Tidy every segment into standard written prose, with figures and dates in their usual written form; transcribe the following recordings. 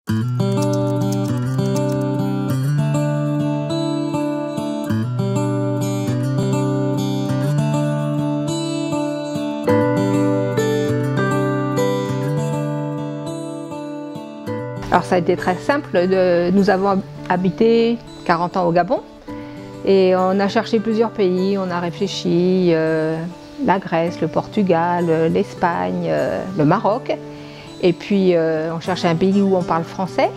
Alors ça a été très simple, nous avons habité 40 ans au Gabon et on a cherché plusieurs pays, on a réfléchi, la Grèce, le Portugal, l'Espagne, le Maroc. Et puis on cherchait un pays où on parle français,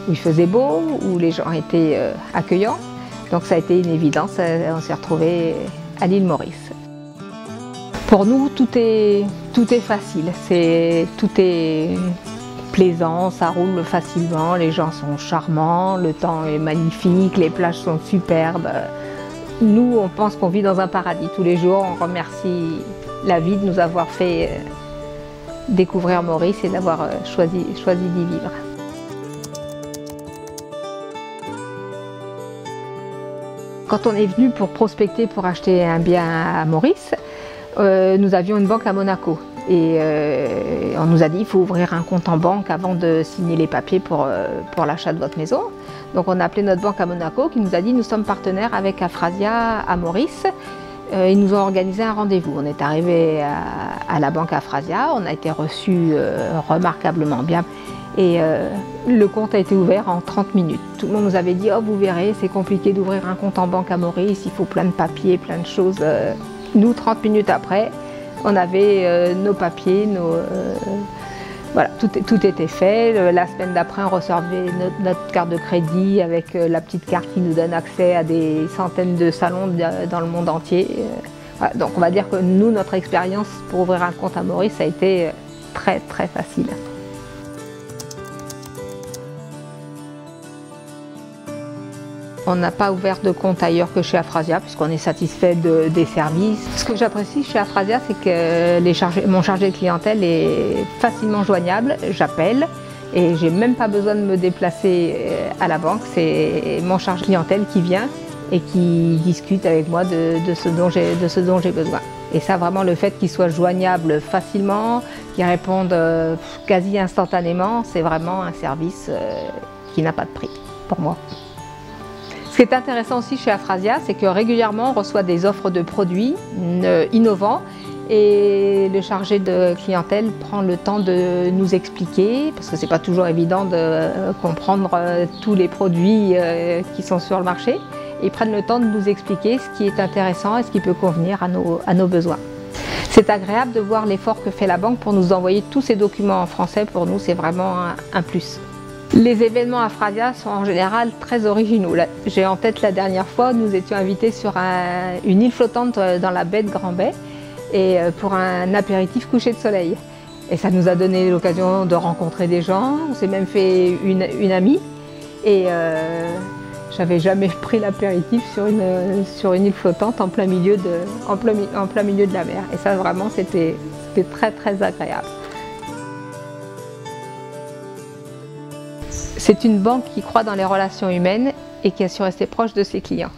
où il faisait beau, où les gens étaient accueillants. Donc ça a été une évidence, on s'est retrouvés à l'île Maurice. Pour nous, tout est facile, tout est plaisant, ça roule facilement, les gens sont charmants, le temps est magnifique, les plages sont superbes. Nous, on pense qu'on vit dans un paradis tous les jours, on remercie la vie de nous avoir fait découvrir Maurice et d'avoir choisi d'y vivre. Quand on est venu pour prospecter pour acheter un bien à Maurice, nous avions une banque à Monaco. Et on nous a dit qu'il faut ouvrir un compte en banque avant de signer les papiers pour l'achat de votre maison. Donc on a appelé notre banque à Monaco qui nous a dit nous sommes partenaires avec Afrasia à Maurice. Ils nous ont organisé un rendez-vous. On est arrivé à la banque Afrasia, on a été reçus remarquablement bien. Et le compte a été ouvert en 30 minutes. Tout le monde nous avait dit oh vous verrez c'est compliqué d'ouvrir un compte en banque à Maurice, il faut plein de papiers, plein de choses. Nous 30 minutes après, on avait nos papiers, voilà, tout était fait. La semaine d'après, on recevait notre carte de crédit avec la petite carte qui nous donne accès à des centaines de salons dans le monde entier. Voilà, donc on va dire que nous, notre expérience pour ouvrir un compte à Maurice a été très très facile. On n'a pas ouvert de compte ailleurs que chez Afrasia puisqu'on est satisfait des services. Ce que j'apprécie chez Afrasia, c'est que mon chargé de clientèle est facilement joignable. J'appelle et j'ai même pas besoin de me déplacer à la banque. C'est mon chargé de clientèle qui vient et qui discute avec moi de ce dont j'ai besoin. Et ça, vraiment, le fait qu'il soit joignable facilement, qu'il réponde quasi instantanément, c'est vraiment un service qui n'a pas de prix pour moi. Ce qui est intéressant aussi chez Afrasia, c'est que régulièrement on reçoit des offres de produits innovants et le chargé de clientèle prend le temps de nous expliquer, parce que c'est pas toujours évident de comprendre tous les produits qui sont sur le marché. Ils prennent le temps de nous expliquer ce qui est intéressant et ce qui peut convenir à nos besoins. C'est agréable de voir l'effort que fait la banque pour nous envoyer tous ces documents en français. Pour nous, c'est vraiment un plus. Les événements Afrasia sont en général très originaux. J'ai en tête la dernière fois, nous étions invités sur une île flottante dans la baie de Grand-Baie et pour un apéritif coucher de soleil. Et ça nous a donné l'occasion de rencontrer des gens, on s'est même fait une amie et j'avais jamais pris l'apéritif sur une île flottante en plein milieu de la mer. Et ça vraiment c'était très très agréable. C'est une banque qui croit dans les relations humaines et qui a su rester proche de ses clients.